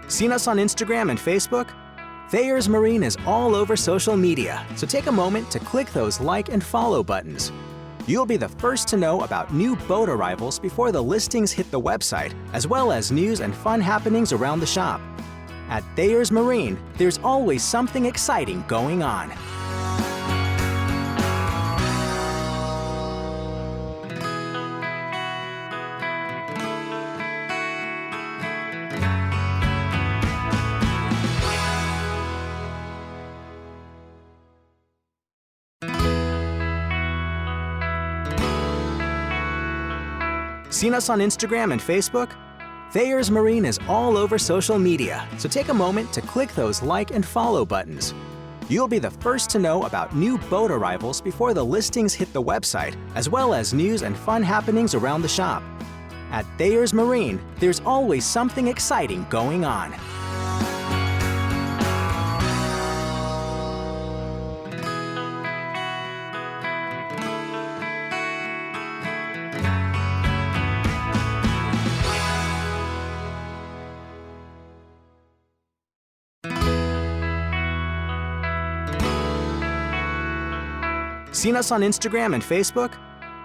Seen us on Instagram and Facebook? Thayer Marine is all over social media, so take a moment to click those like and follow buttons. You'll be the first to know about new boat arrivals before the listings hit the website, as well as news and fun happenings around the shop. At Thayer Marine, there's always something exciting going on. Seen us on Instagram and Facebook? Thayer Marine is all over social media, so take a moment to click those like and follow buttons. You'll be the first to know about new boat arrivals before the listings hit the website, as well as news and fun happenings around the shop. At Thayer Marine, there's always something exciting going on. Seen us on Instagram and Facebook?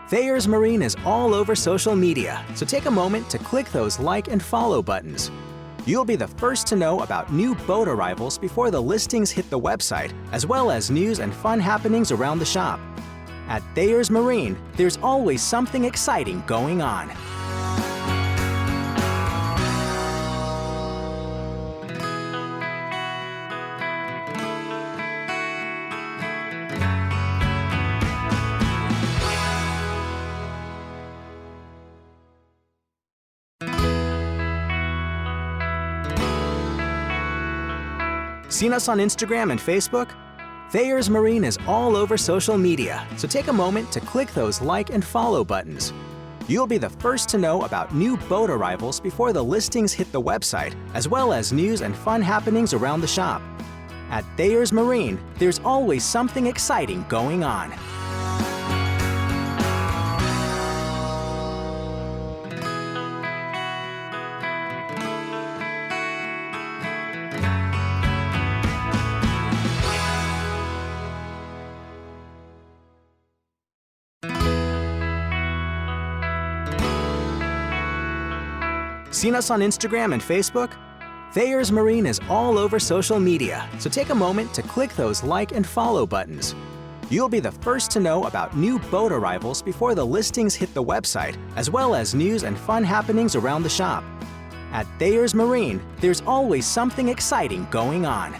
Thayer Marine is all over social media, so take a moment to click those like and follow buttons. You'll be the first to know about new boat arrivals before the listings hit the website, as well as news and fun happenings around the shop. At Thayer Marine, there's always something exciting going on. Seen us on Instagram and Facebook? Thayer Marine is all over social media, so take a moment to click those like and follow buttons. You'll be the first to know about new boat arrivals before the listings hit the website, as well as news and fun happenings around the shop. At Thayer Marine, there's always something exciting going on. Seen us on Instagram and Facebook? Thayer Marine is all over social media, so take a moment to click those like and follow buttons. You'll be the first to know about new boat arrivals before the listings hit the website, as well as news and fun happenings around the shop. At Thayer Marine, there's always something exciting going on.